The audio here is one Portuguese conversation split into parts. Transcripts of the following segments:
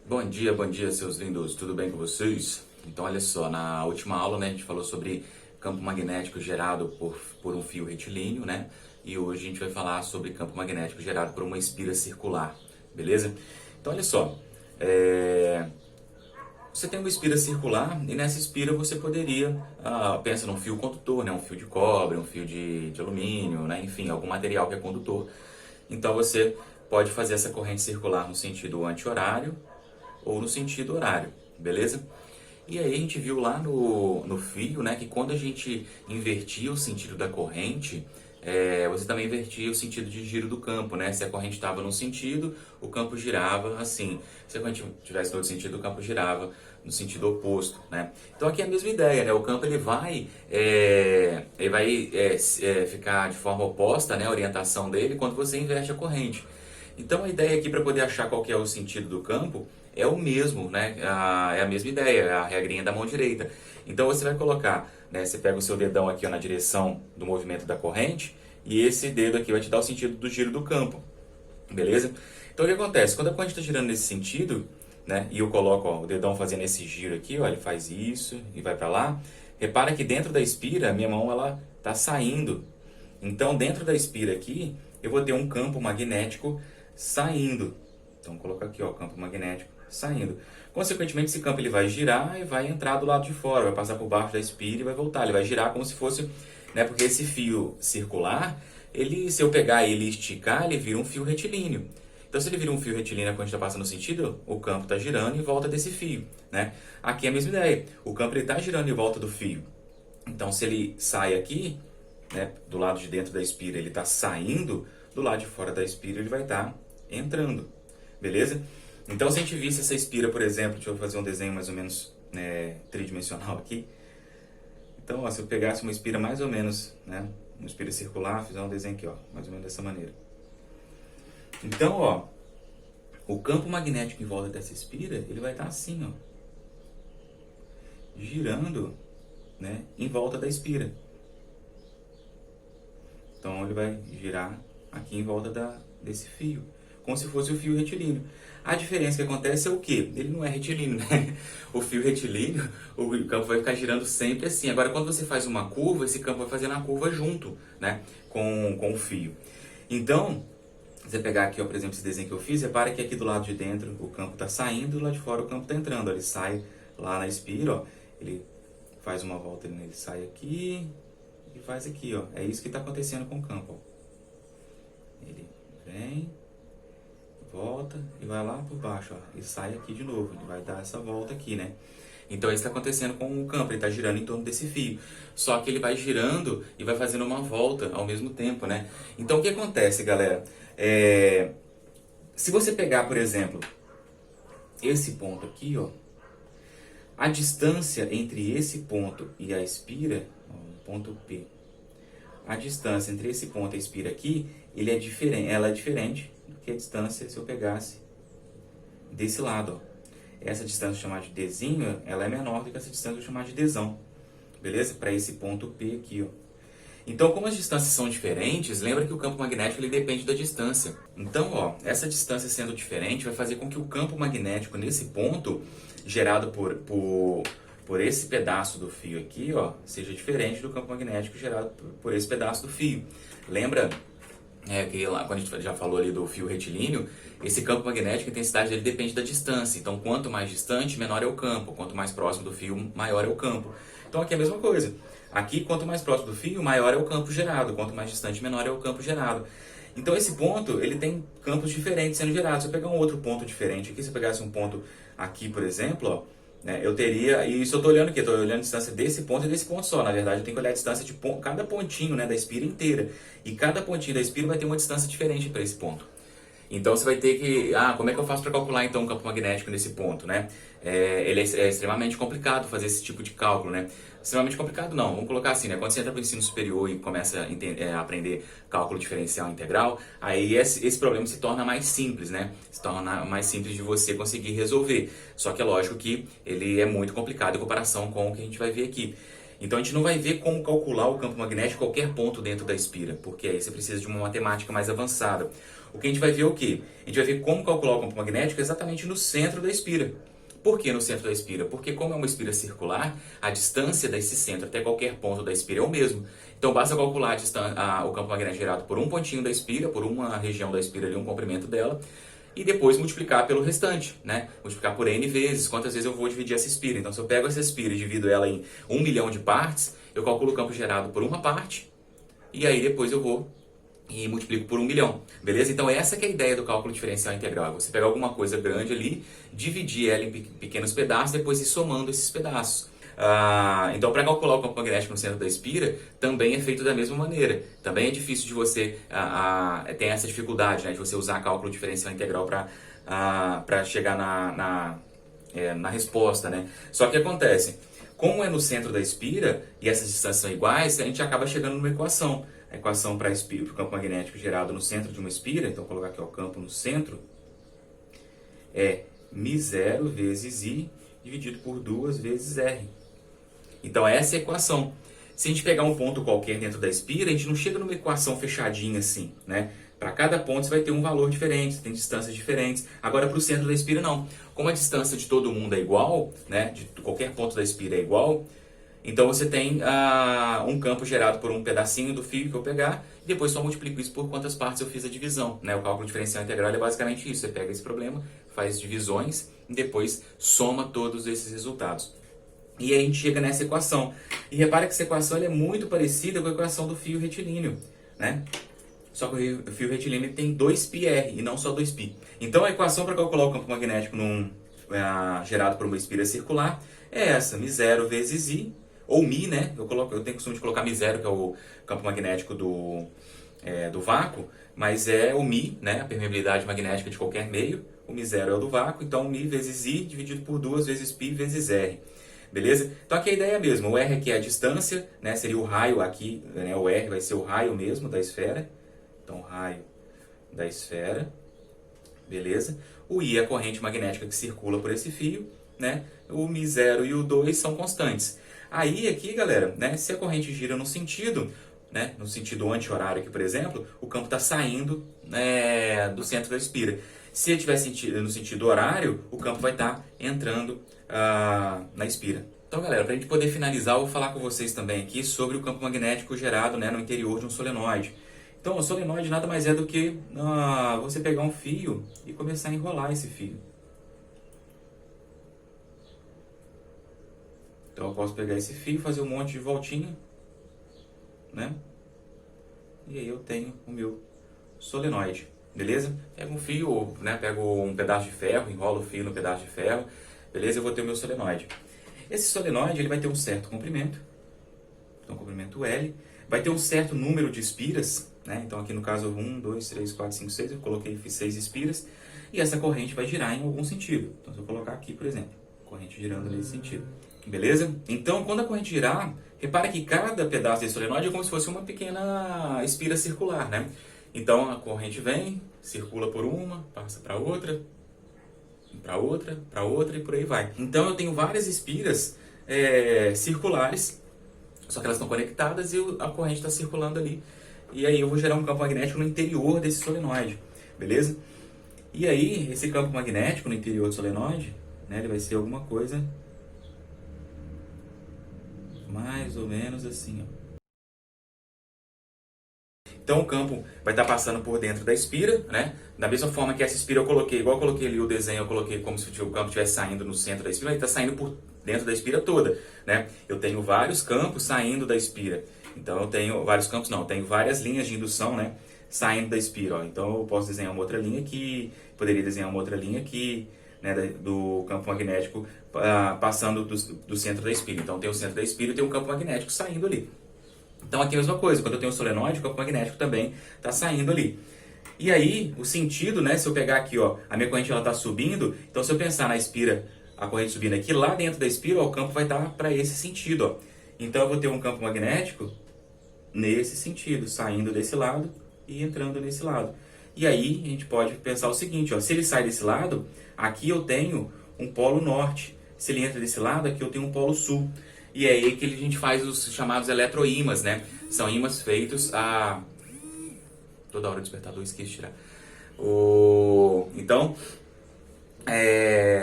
Bom dia, seus lindos, tudo bem com vocês? Então, olha só, na última aula, né, a gente falou sobre campo magnético gerado por um fio retilíneo, né? E hoje a gente vai falar sobre campo magnético gerado por uma espira circular, beleza? Então, olha só, você tem uma espira circular e nessa espira você poderia, pensa num fio condutor, né, um fio de cobre, um fio de alumínio, né, enfim, algum material que é condutor. Então, você pode fazer essa corrente circular no sentido anti-horário ou no sentido horário, beleza? E aí a gente viu lá no fio, né, que quando a gente invertia o sentido da corrente, você também invertia o sentido de giro do campo, né? Se a corrente estava num sentido, o campo girava assim. Se a corrente tivesse no outro sentido, o campo girava no sentido oposto, né? Então aqui é a mesma ideia, né? O campo ele vai ficar de forma oposta, né? A orientação dele quando você inverte a corrente. Então a ideia aqui para poder achar qual que é o sentido do campo é o mesmo, né? É a mesma ideia, é a regrinha da mão direita. Então você vai colocar, né? Você pega o seu dedão aqui ó, na direção do movimento da corrente e esse dedo aqui vai te dar o sentido do giro do campo, beleza? Então o que acontece? Quando a corrente está girando nesse sentido, né? E eu coloco ó, o dedão fazendo esse giro aqui, ó, ele faz isso e vai para lá. Repara que dentro da espira, a minha mão ela está saindo. Então dentro da espira aqui, eu vou ter um campo magnético saindo. Então, vou colocar aqui, ó, campo magnético saindo. Consequentemente, esse campo ele vai girar e vai entrar do lado de fora, vai passar por baixo da espira e vai voltar. Ele vai girar como se fosse, né, porque esse fio circular, ele, se eu pegar ele e esticar, ele vira um fio retilíneo. Então, se ele vira um fio retilíneo quando a gente está passando no sentido, o campo está girando em volta desse fio, né? Aqui é a mesma ideia. O campo está girando em volta do fio. Então, se ele sai aqui, né, do lado de dentro da espira, ele está saindo, do lado de fora da espira ele vai estar entrando, beleza? Então, se a gente visse essa espira, por exemplo, deixa eu fazer um desenho mais ou menos tridimensional aqui. Então, ó, se eu pegasse uma espira mais ou menos, né, uma espira circular, fizer um desenho aqui, ó, mais ou menos dessa maneira. Então, ó, o campo magnético em volta dessa espira, ele vai estar assim, ó, girando, né, em volta da espira. Então, ele vai girar aqui em volta desse fio, como se fosse o fio retilíneo. A diferença que acontece é o quê? Ele não é retilíneo, né? O fio retilíneo, o campo vai ficar girando sempre assim. Agora, quando você faz uma curva, esse campo vai fazendo a curva junto, né? Com o fio. Então, se você pegar aqui, ó, por exemplo, esse desenho que eu fiz, repara que aqui do lado de dentro o campo está saindo, do lado de fora o campo está entrando. Ele sai lá na espira, ó, ele faz uma volta, ele sai aqui e faz aqui, ó. É isso que está acontecendo com o campo, ó. Ele vem, volta e vai lá por baixo, ó, e sai aqui de novo. Ele vai dar essa volta aqui, né? Então isso está acontecendo com o campo, ele está girando em torno desse fio. Só que ele vai girando e vai fazendo uma volta ao mesmo tempo, né? Então o que acontece, galera? Se você pegar, por exemplo, esse ponto aqui, ó, a distância entre esse ponto e a espira, ó, ponto P, a distância entre esse ponto e a espira aqui, ela é diferente do que a distância se eu pegasse desse lado, ó. Essa distância chamada de Dzinho, ela é menor do que essa distância chamada de Dzão, beleza? Para esse ponto P aqui, ó. Então, como as distâncias são diferentes, lembra que o campo magnético ele depende da distância. Então, ó, essa distância sendo diferente vai fazer com que o campo magnético nesse ponto, gerado por esse pedaço do fio aqui, ó, seja diferente do campo magnético gerado por esse pedaço do fio. Lembra que lá, quando a gente já falou ali do fio retilíneo, esse campo magnético, a intensidade dele depende da distância. Então, quanto mais distante, menor é o campo. Quanto mais próximo do fio, maior é o campo. Então, aqui é a mesma coisa. Aqui, quanto mais próximo do fio, maior é o campo gerado. Quanto mais distante, menor é o campo gerado. Então, esse ponto, ele tem campos diferentes sendo gerados. Se eu pegar um outro ponto diferente aqui, se eu pegasse um ponto aqui, por exemplo, ó, né, eu teria, e isso eu estou olhando aqui, estou olhando a distância desse ponto e desse ponto só. Na verdade, eu tenho que olhar a distância de cada pontinho, né, da espira inteira. E cada pontinho da espira vai ter uma distância diferente para esse ponto. Então você vai ter que, como é que eu faço para calcular então o campo magnético nesse ponto, né? Ele é extremamente complicado fazer esse tipo de cálculo, né? Extremamente complicado não, vamos colocar assim, né? Quando você entra para o ensino superior e começa a aprender cálculo diferencial integral, aí esse problema se torna mais simples, né? Se torna mais simples de você conseguir resolver. Só que é lógico que ele é muito complicado em comparação com o que a gente vai ver aqui. Então a gente não vai ver como calcular o campo magnético em qualquer ponto dentro da espira, porque aí você precisa de uma matemática mais avançada. O que a gente vai ver é o quê? A gente vai ver como calcular o campo magnético exatamente no centro da espira. Por que no centro da espira? Porque como é uma espira circular, a distância desse centro até qualquer ponto da espira é o mesmo. Então basta calcular o campo magnético gerado por um pontinho da espira, por uma região da espira ali, um comprimento dela, e depois multiplicar pelo restante, né? Multiplicar por n vezes, quantas vezes eu vou dividir essa espira. Então se eu pego essa espira e divido ela em 1 milhão de partes, eu calculo o campo gerado por uma parte, e aí depois eu vou e multiplico por 1 milhão, beleza? Então essa que é a ideia do cálculo diferencial integral. Você pegar alguma coisa grande ali, dividir ela em pequenos pedaços, depois ir somando esses pedaços. Então para calcular o campo magnético no centro da espira, também é feito da mesma maneira. Também é difícil de você, tem essa dificuldade, né, de você usar cálculo diferencial integral para chegar na resposta, né? Só que acontece, como é no centro da espira e essas distâncias são iguais, a gente acaba chegando numa equação. A equação para o campo magnético gerado no centro de uma espira, então vou colocar aqui o campo no centro, é μ0 vezes I dividido por 2 vezes R. Então essa é a equação. Se a gente pegar um ponto qualquer dentro da espira, a gente não chega numa equação fechadinha assim, né? Para cada ponto você vai ter um valor diferente, tem distâncias diferentes. Agora para o centro da espira não. Como a distância de todo mundo é igual, né? De qualquer ponto da espira é igual, então você tem um campo gerado por um pedacinho do fio que eu pegar, e depois só multiplico isso por quantas partes eu fiz a divisão, né? O cálculo diferencial integral é basicamente isso. Você pega esse problema, faz divisões e depois soma todos esses resultados. E aí a gente chega nessa equação. E repara que essa equação é muito parecida com a equação do fio retilíneo, né? Só que o fio retilíneo tem 2πr e não só 2π. Então a equação para calcular o campo magnético gerado por uma espira circular é essa, μ0 vezes I, ou μ, né? Eu tenho costume de colocar μ0, que é o campo magnético do vácuo, mas é o μ, né? A permeabilidade magnética de qualquer meio. O μ0 é o do vácuo, então μ vezes I dividido por 2 vezes π vezes R. Beleza? Então aqui a ideia é a mesma. O R aqui é a distância, né? Seria o raio aqui, né? O R vai ser o raio mesmo da esfera. Então, raio da esfera. Beleza? O I é a corrente magnética que circula por esse fio, né? O μ0 e o 2 são constantes. Aí aqui, galera, né? Se a corrente gira no sentido, né? No sentido anti-horário aqui, por exemplo, o campo está saindo, né, do centro da espira. Se ele estiver no sentido horário, o campo vai estar entrando na espira. Então, galera, para a gente poder finalizar, eu vou falar com vocês também aqui sobre o campo magnético gerado, né, no interior de um solenoide. Então, o solenoide nada mais é do que você pegar um fio e começar a enrolar esse fio. Então, eu posso pegar esse fio, fazer um monte de voltinha, né? E aí eu tenho o meu solenoide, beleza? Pego um fio, né? Pego um pedaço de ferro, enrolo o fio no pedaço de ferro, beleza? Eu vou ter o meu solenoide. Esse solenoide ele vai ter um certo comprimento, então comprimento L, vai ter um certo número de espiras, né? Então aqui no caso 1, 2, 3, 4, 5, 6, eu coloquei, fiz 6 espiras, e essa corrente vai girar em algum sentido. Então se eu colocar aqui, por exemplo, corrente girando nesse sentido, beleza? Então quando a corrente girar, repara que cada pedaço desse solenoide é como se fosse uma pequena espira circular, né? Então a corrente vem, circula por uma, passa para outra, para outra e por aí vai. Então eu tenho várias espiras circulares, só que elas estão conectadas e a corrente está circulando ali. E aí eu vou gerar um campo magnético no interior desse solenoide, beleza? E aí esse campo magnético no interior do solenoide, né, ele vai ser alguma coisa mais ou menos assim, ó. Então o campo vai estar passando por dentro da espira, né? Da mesma forma que essa espira eu coloquei, igual eu coloquei ali o desenho, eu coloquei como se o campo estivesse saindo no centro da espira, ele está saindo por dentro da espira toda, né? Eu tenho vários campos saindo da espira. Então eu tenho vários campos, não, eu tenho várias linhas de indução, né? Saindo da espira, ó. Então eu posso desenhar uma outra linha aqui, poderia desenhar uma outra linha aqui, né? Do campo magnético passando do centro da espira. Então tem o centro da espira e tem um campo magnético saindo ali. Então aqui é a mesma coisa, quando eu tenho um solenoide, o campo magnético também está saindo ali. E aí, o sentido, né, se eu pegar aqui, ó, a minha corrente está subindo, então se eu pensar na espira, a corrente subindo aqui, lá dentro da espira, ó, o campo vai estar para esse sentido, ó. Então eu vou ter um campo magnético nesse sentido, saindo desse lado e entrando nesse lado. E aí a gente pode pensar o seguinte, ó, se ele sai desse lado, aqui eu tenho um polo norte. Se ele entra desse lado, aqui eu tenho um polo sul. e é aí que a gente faz os chamados eletroímãs, né? São ímãs feitos a... Toda hora o despertador, esqueci de tirar. Então,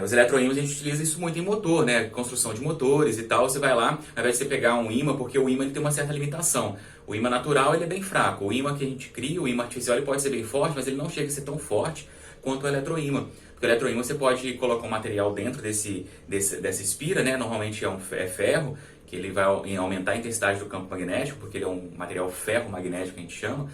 os eletroímãs a gente utiliza isso muito em motor, né? Construção de motores e tal. Você vai lá, ao invés de você pegar um ímã, porque o ímã ele tem uma certa limitação. O ímã natural ele é bem fraco. O ímã que a gente cria, o ímã artificial, ele pode ser bem forte, mas ele não chega a ser tão forte quanto o eletroímã. Porque o eletroímã você pode colocar um material dentro dessa espira, né? Normalmente é ferro, que ele vai aumentar a intensidade do campo magnético, porque ele é um material ferro-magnético que a gente chama.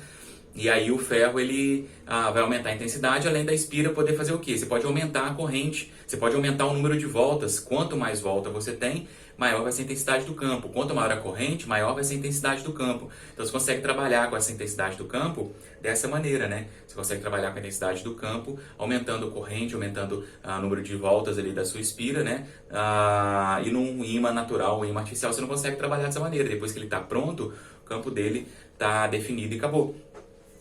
E aí o ferro ele vai aumentar a intensidade, além da espira poder fazer o quê? Você pode aumentar a corrente, você pode aumentar o número de voltas. Quanto mais volta você tem, maior vai ser a intensidade do campo. Quanto maior a corrente, maior vai ser a intensidade do campo. Então você consegue trabalhar com essa intensidade do campo dessa maneira, né? Você consegue trabalhar com a intensidade do campo, aumentando a corrente, aumentando o número de voltas ali da sua espira, né? E num ímã natural, um ímã artificial, você não consegue trabalhar dessa maneira. Depois que ele está pronto, o campo dele está definido e acabou.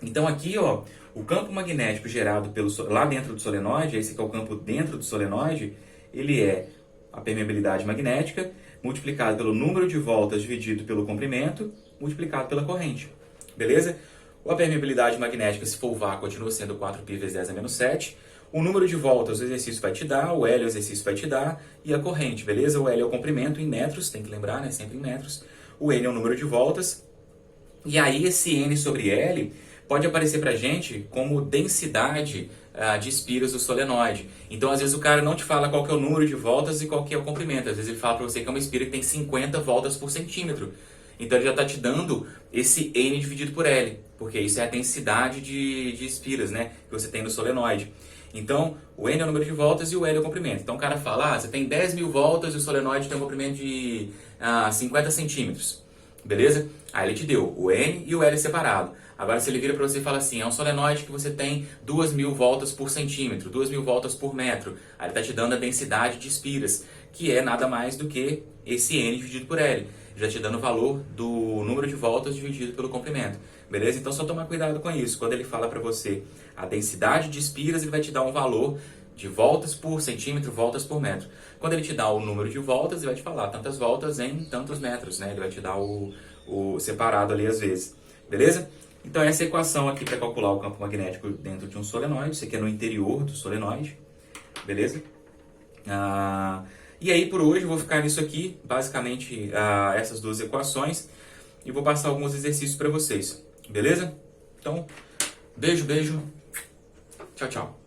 Então aqui, ó, o campo magnético gerado lá dentro do solenoide, esse que é o campo dentro do solenoide, ele é a permeabilidade magnética multiplicado pelo número de voltas dividido pelo comprimento multiplicado pela corrente. Beleza? A permeabilidade magnética, se for o vácuo, continua sendo 4π vezes 10 a menos 7. O número de voltas o exercício vai te dar, o L o exercício vai te dar e a corrente, beleza? O L é o comprimento em metros, tem que lembrar, né? Sempre em metros. O N é o número de voltas. E aí esse N sobre L pode aparecer pra gente como densidade de espiras do solenoide. Então, às vezes, o cara não te fala qual que é o número de voltas e qual que é o comprimento. Às vezes, ele fala pra você que é uma espira que tem 50 voltas por centímetro. Então, ele já está te dando esse N dividido por L, porque isso é a densidade de espiras, né, que você tem no solenoide. Então, o N é o número de voltas e o L é o comprimento. Então, o cara fala, você tem 10 mil voltas e o solenoide tem um comprimento de 50 centímetros. Beleza? Aí ele te deu o N e o L separado. Agora, se ele vira para você e fala assim, é um solenoide que você tem 2.000 voltas por centímetro, 2.000 voltas por metro. Aí ele está te dando a densidade de espiras, que é nada mais do que esse N dividido por L. Já te dando o valor do número de voltas dividido pelo comprimento. Beleza? Então, só tomar cuidado com isso. Quando ele fala para você a densidade de espiras, ele vai te dar um valor de voltas por centímetro, voltas por metro. Quando ele te dá o número de voltas, ele vai te falar tantas voltas em tantos metros, né? Ele vai te dar o separado ali às vezes. Beleza? Então essa equação aqui para calcular o campo magnético dentro de um solenoide, isso aqui é no interior do solenoide, beleza? E aí por hoje eu vou ficar nisso aqui, basicamente essas duas equações, e vou passar alguns exercícios para vocês, beleza? Então, beijo, beijo, tchau, tchau.